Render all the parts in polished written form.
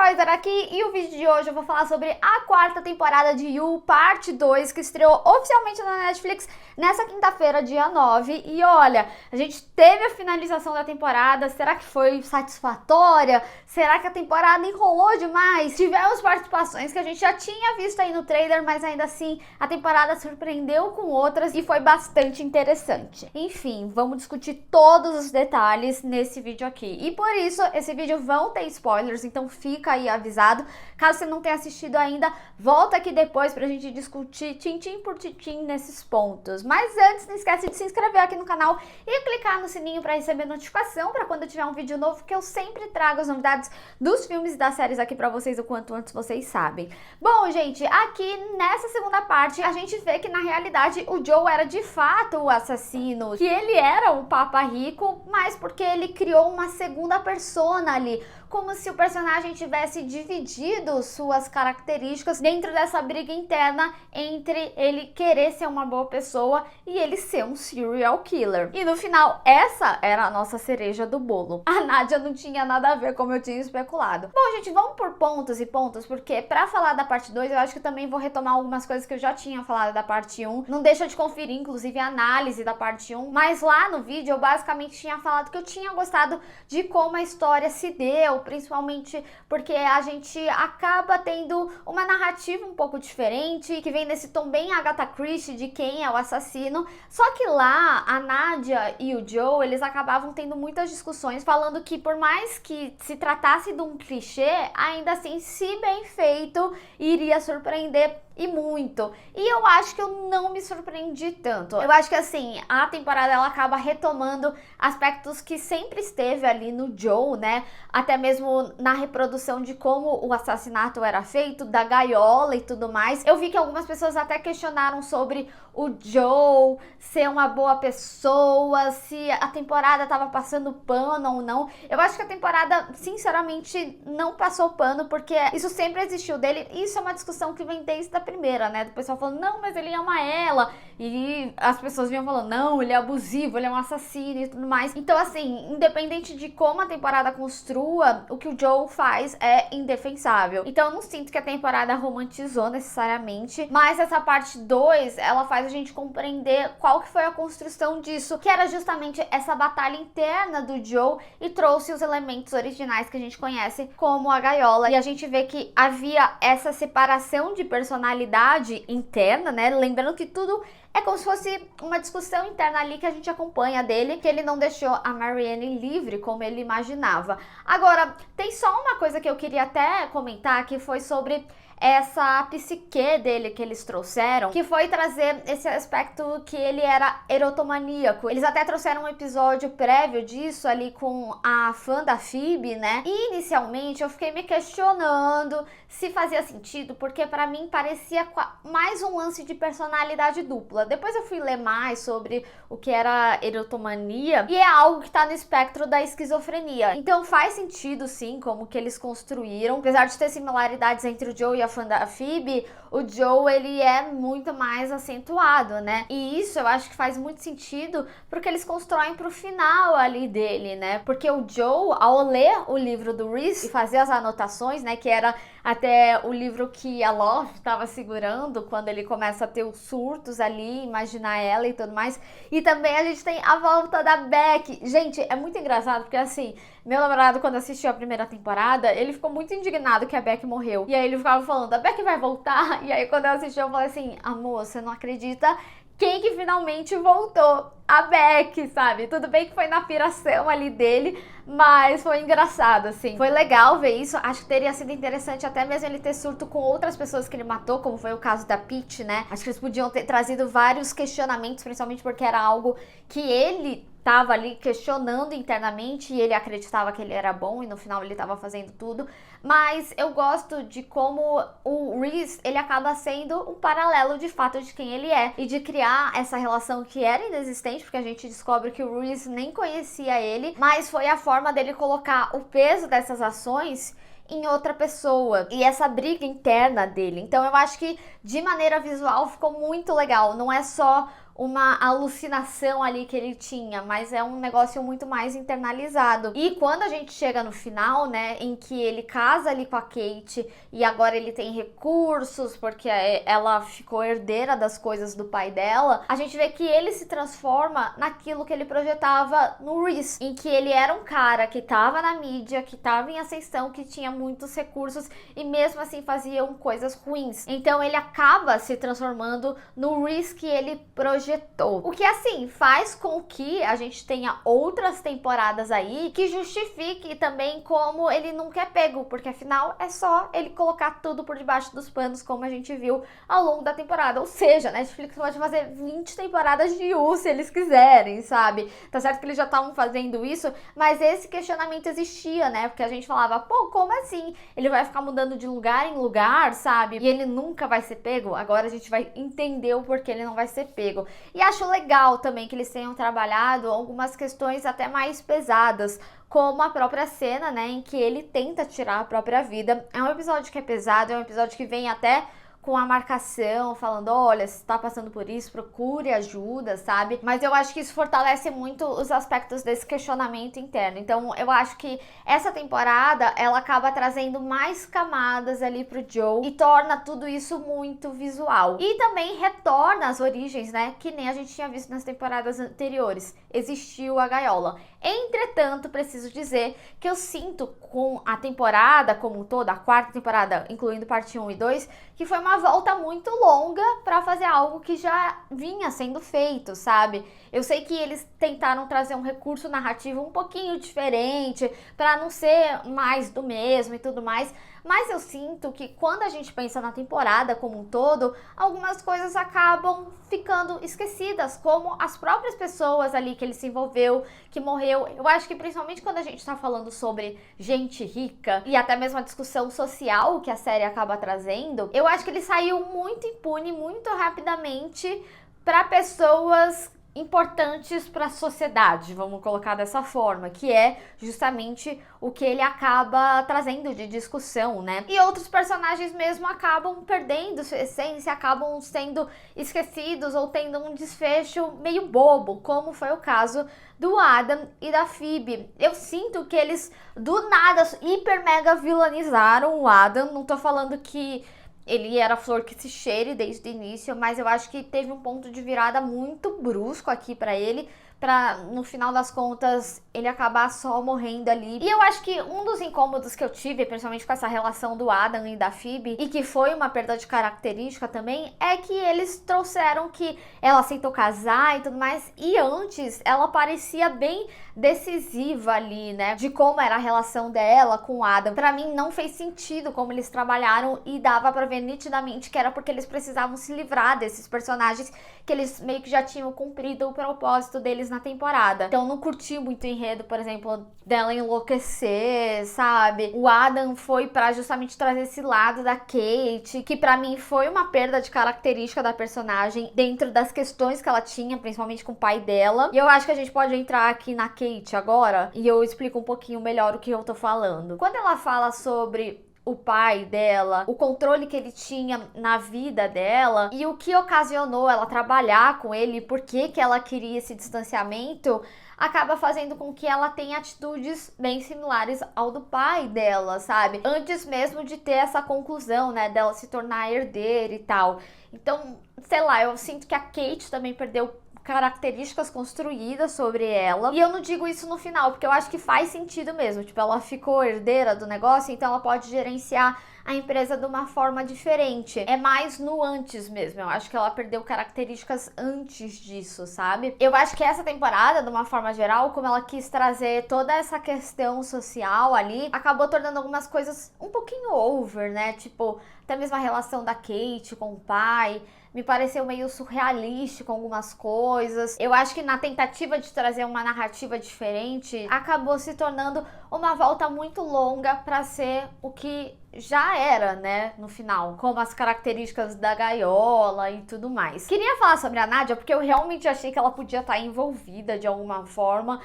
Froizer aqui e o vídeo de hoje eu vou falar sobre a quarta temporada de You, parte 2, que estreou oficialmente na Netflix nessa quinta-feira, dia 9. E olha, a gente teve a finalização da temporada, será que foi satisfatória? Será que a temporada enrolou demais? Tivemos participações que a gente já tinha visto aí no trailer, mas ainda assim a temporada surpreendeu com outras e foi bastante interessante. Enfim, vamos discutir todos os detalhes nesse vídeo aqui. E por isso, esse vídeo vão ter spoilers, então fica aí avisado. Caso você não tenha assistido ainda, volta aqui depois pra gente discutir tintim por tintim nesses pontos. Mas antes, não esquece de se inscrever aqui no canal e clicar no sininho pra receber notificação pra quando tiver um vídeo novo, que eu sempre trago as novidades dos filmes e das séries aqui pra vocês o quanto antes vocês sabem. Bom, gente, aqui nessa segunda parte, a gente vê que na realidade o Joe era de fato o assassino, que ele era o Papa Rico, mas porque ele criou uma segunda persona ali, como se o personagem tivesse dividido suas características dentro dessa briga interna entre ele querer ser uma boa pessoa e ele ser um serial killer. E no final, essa era a nossa cereja do bolo. A Nadia não tinha nada a ver, como eu tinha especulado. Bom, gente, vamos por pontos e pontos, porque pra falar da parte 2, eu acho que eu também vou retomar algumas coisas que eu já tinha falado da parte 1. Não deixa de conferir, inclusive, a análise da parte 1. Mas lá no vídeo, eu basicamente tinha falado que eu tinha gostado de como a história se deu, principalmente porque a gente acaba tendo uma narrativa um pouco diferente, que vem nesse tom bem Agatha Christie de quem é o assassino. Só que lá, a Nadia e o Joe, eles acabavam tendo muitas discussões, falando que por mais que se tratasse de um clichê, ainda assim, se bem feito, iria surpreender e muito. E eu acho que eu não me surpreendi tanto. Eu acho que assim, a temporada ela acaba retomando aspectos que sempre esteve ali no Joe, né? Até mesmo na reprodução de como o assassinato era feito, da gaiola e tudo mais. Eu vi que algumas pessoas até questionaram sobre o Joe ser uma boa pessoa, se a temporada tava passando pano ou não. Eu acho que a temporada, sinceramente, não passou pano, porque isso sempre existiu dele. Isso é uma discussão que vem desde a primeira, né? Do pessoal falando, não, mas ele ama ela. E as pessoas vinham falando, não, ele é abusivo, ele é um assassino e tudo mais. Então, assim, independente de como a temporada construa, o que o Joe faz é indefensável. Então, eu não sinto que a temporada romantizou necessariamente, mas essa parte 2, ela faz a gente compreender qual que foi a construção disso, que era justamente essa batalha interna do Joe, e trouxe os elementos originais que a gente conhece como a gaiola. E a gente vê que havia essa separação de personalidade interna, né? Lembrando que tudo é como se fosse uma discussão interna ali que a gente acompanha dele, que ele não deixou a Marianne livre como ele imaginava. Agora, tem só uma coisa que eu queria até comentar, que foi sobre essa psique dele que eles trouxeram, que foi trazer esse aspecto que ele era erotomaníaco. Eles até trouxeram um episódio prévio disso ali com a fã da Phoebe, né? E inicialmente eu fiquei me questionando se fazia sentido, porque pra mim parecia mais um lance de personalidade dupla. Depois eu fui ler mais sobre o que era erotomania, e é algo que tá no espectro da esquizofrenia. Então faz sentido sim, como que eles construíram. Apesar de ter similaridades entre o Joe e a fã da Phoebe, o Joe, ele é muito mais acentuado, né? E isso eu acho que faz muito sentido porque eles constroem pro final ali dele, né? Porque o Joe, ao ler o livro do Reese e fazer as anotações, né, que era até o livro que a Love estava segurando quando ele começa a ter os surtos ali, imaginar ela e tudo mais. E também a gente tem a volta da Beck. Gente, é muito engraçado porque assim, meu namorado, quando assistiu a primeira temporada, ele ficou muito indignado que a Beck morreu. E aí ele ficava falando, a Beck vai voltar? E aí quando eu assisti, eu falei assim, amor, você não acredita quem que finalmente voltou? A Beck, sabe? Tudo bem que foi na piração ali dele, mas foi engraçado, assim. Foi legal ver isso. Acho que teria sido interessante até mesmo ele ter surto com outras pessoas que ele matou, como foi o caso da Peach, né? Acho que eles podiam ter trazido vários questionamentos, principalmente porque era algo que ele tava ali questionando internamente e ele acreditava que ele era bom e no final ele tava fazendo tudo. Mas eu gosto de como o Reese, ele acaba sendo um paralelo de fato de quem ele é e de criar essa relação que era inexistente, porque a gente descobre que o Reese nem conhecia ele, mas foi a forma dele colocar o peso dessas ações em outra pessoa e essa briga interna dele. Então eu acho que de maneira visual ficou muito legal. Não é só uma alucinação ali que ele tinha, mas é um negócio muito mais internalizado. E quando a gente chega no final, né, em que ele casa ali com a Kate e agora ele tem recursos porque ela ficou herdeira das coisas do pai dela, a gente vê que ele se transforma naquilo que ele projetava no Reese, em que ele era um cara que tava na mídia, que tava em ascensão, que tinha muitos recursos e mesmo assim faziam coisas ruins. Então ele acaba se transformando no Reese que ele projetou. O que assim faz com que a gente tenha outras temporadas aí que justifique também como ele nunca é pego, porque afinal é só ele colocar tudo por debaixo dos panos, como a gente viu ao longo da temporada. Ou seja, Netflix pode fazer 20 temporadas de You se eles quiserem, sabe? Tá certo que eles já estavam fazendo isso, mas esse questionamento existia, né? Porque a gente falava, pô, como assim? Ele vai ficar mudando de lugar em lugar, sabe? E ele nunca vai ser pego? Agora a gente vai entender o porquê ele não vai ser pego. E acho legal também que eles tenham trabalhado algumas questões até mais pesadas, como a própria cena, né, em que ele tenta tirar a própria vida. É um episódio que é pesado, é um episódio que vem até com a marcação, falando, olha, se tá passando por isso, procure ajuda, sabe? Mas eu acho que isso fortalece muito os aspectos desse questionamento interno. Então, eu acho que essa temporada, ela acaba trazendo mais camadas ali pro Joe e torna tudo isso muito visual. E também retorna às origens, né? Que nem a gente tinha visto nas temporadas anteriores. Existiu a gaiola. Entretanto, preciso dizer que eu sinto com a temporada como um todo, a quarta temporada, incluindo parte 1 e 2, que foi uma volta muito longa para fazer algo que já vinha sendo feito, sabe? Eu sei que eles tentaram trazer um recurso narrativo um pouquinho diferente, para não ser mais do mesmo e tudo mais, mas eu sinto que quando a gente pensa na temporada como um todo, algumas coisas acabam ficando esquecidas, como as próprias pessoas ali que ele se envolveu, que morreu. Eu acho que principalmente quando a gente tá falando sobre gente rica e até mesmo a discussão social que a série acaba trazendo, eu acho que ele saiu muito impune, muito rapidamente para pessoas importantes para a sociedade, vamos colocar dessa forma, que é justamente o que ele acaba trazendo de discussão, né? E outros personagens mesmo acabam perdendo sua essência, acabam sendo esquecidos ou tendo um desfecho meio bobo, como foi o caso do Adam e da Phoebe. Eu sinto que eles do nada hiper mega vilanizaram o Adam, não tô falando que ele era a flor que se cheire desde o início, mas eu acho que teve um ponto de virada muito brusco aqui pra ele, pra no final das contas ele acabar só morrendo ali. E eu acho que um dos incômodos que eu tive, principalmente com essa relação do Adam e da Phoebe, e que foi uma perda de característica também, é que eles trouxeram que ela aceitou casar e tudo mais, e antes ela parecia bem decisiva ali, né, de como era a relação dela com o Adam. Pra mim não fez sentido como eles trabalharam e dava pra ver nitidamente que era porque eles precisavam se livrar desses personagens que eles meio que já tinham cumprido o propósito deles na temporada. Então não curti muito o enredo, por exemplo, dela enlouquecer, sabe? O Adam foi pra justamente trazer esse lado da Kate, que pra mim foi uma perda de característica da personagem dentro das questões que ela tinha, principalmente com o pai dela. E eu acho que a gente pode entrar aqui na Kate agora e eu explico um pouquinho melhor o que eu tô falando. Quando ela fala sobre o pai dela, o controle que ele tinha na vida dela e o que ocasionou ela trabalhar com ele, por que ela queria esse distanciamento, acaba fazendo com que ela tenha atitudes bem similares ao do pai dela, sabe? Antes mesmo de ter essa conclusão, né, dela se tornar herdeira e tal. Então, sei lá, eu sinto que a Kate também perdeu características construídas sobre ela. E eu não digo isso no final, porque eu acho que faz sentido mesmo. Tipo, ela ficou herdeira do negócio, então ela pode gerenciar a empresa de uma forma diferente. É mais no antes mesmo. Eu acho que ela perdeu características antes disso, sabe? Eu acho que essa temporada, de uma forma geral, como ela quis trazer toda essa questão social ali, acabou tornando algumas coisas um pouquinho over, né? Tipo, até mesmo a relação da Kate com o pai me pareceu meio surrealístico algumas coisas. Eu acho que na tentativa de trazer uma narrativa diferente, acabou se tornando uma volta muito longa pra ser o que já era, né, no final, como as características da gaiola e tudo mais. Queria falar sobre a Nadia porque eu realmente achei que ela podia estar envolvida de alguma forma,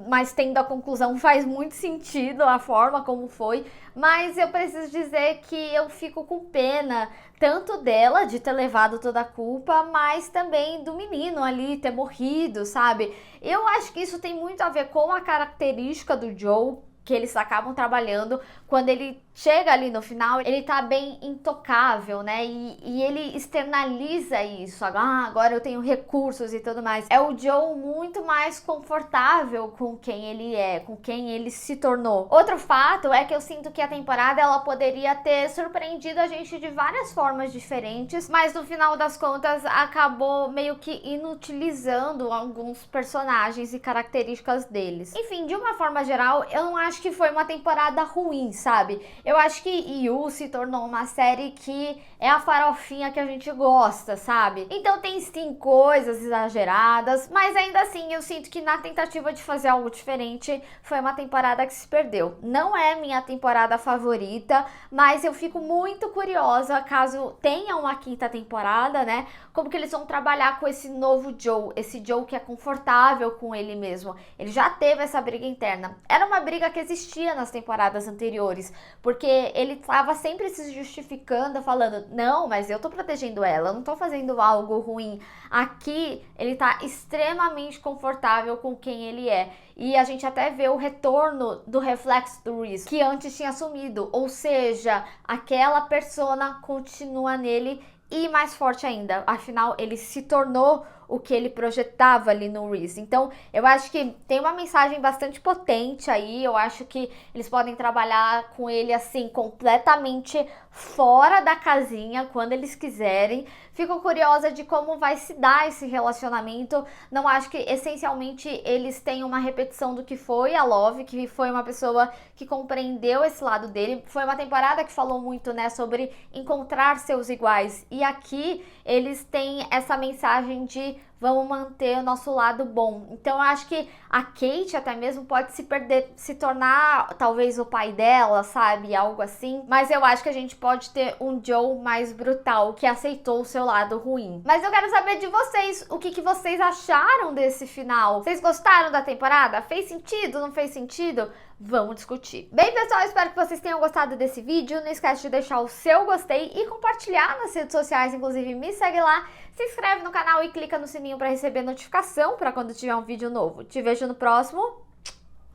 mas tendo a conclusão faz muito sentido a forma como foi, mas eu preciso dizer que eu fico com pena tanto dela de ter levado toda a culpa, mas também do menino ali ter morrido, sabe? Eu acho que isso tem muito a ver com a característica do Joe, que eles acabam trabalhando. Quando ele chega ali no final, ele tá bem intocável, né? E ele externaliza isso. Agora eu tenho recursos e tudo mais. É o Joe muito mais confortável com quem ele é, com quem ele se tornou. Outro fato é que eu sinto que a temporada ela poderia ter surpreendido a gente de várias formas diferentes, mas no final das contas acabou meio que inutilizando alguns personagens e características deles. Enfim, de uma forma geral, eu não acho que foi uma temporada ruim, sabe? Eu acho que You se tornou uma série que é a farofinha que a gente gosta, sabe? Então tem sim coisas exageradas, mas ainda assim eu sinto que na tentativa de fazer algo diferente, foi uma temporada que se perdeu. Não é minha temporada favorita, mas eu fico muito curiosa caso tenha uma quinta temporada, né? Como que eles vão trabalhar com esse novo Joe, esse Joe que é confortável com ele mesmo. Ele já teve essa briga interna. Era uma briga que existia nas temporadas anteriores, porque ele tava sempre se justificando, falando, não, mas eu tô protegendo ela, eu não tô fazendo algo ruim. Aqui, ele tá extremamente confortável com quem ele é. E a gente até vê o retorno do reflexo do Reese, que antes tinha sumido. Ou seja, aquela persona continua nele e mais forte ainda. Afinal, ele se tornou o que ele projetava ali no Reese. Então, eu acho que tem uma mensagem bastante potente aí. Eu acho que eles podem trabalhar com ele assim, completamente fora da casinha, quando eles quiserem. Fico curiosa de como vai se dar esse relacionamento. Não acho que, essencialmente, eles têm uma repetição do que foi a Love, que foi uma pessoa que compreendeu esse lado dele. Foi uma temporada que falou muito, né, sobre encontrar seus iguais. E aqui, eles têm essa mensagem de vamos manter o nosso lado bom. Então eu acho que a Kate até mesmo pode se perder, se tornar talvez o pai dela, sabe? Algo assim. Mas eu acho que a gente pode ter um Joe mais brutal, que aceitou o seu lado ruim. Mas eu quero saber de vocês, o que vocês acharam desse final? Vocês gostaram da temporada? Fez sentido? Não fez sentido? Vamos discutir. Bem, pessoal, espero que vocês tenham gostado desse vídeo. Não esquece de deixar o seu gostei e compartilhar nas redes sociais, inclusive me segue lá. Se inscreve no canal e clica no sininho para receber notificação para quando tiver um vídeo novo. Te vejo no próximo.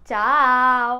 Tchau!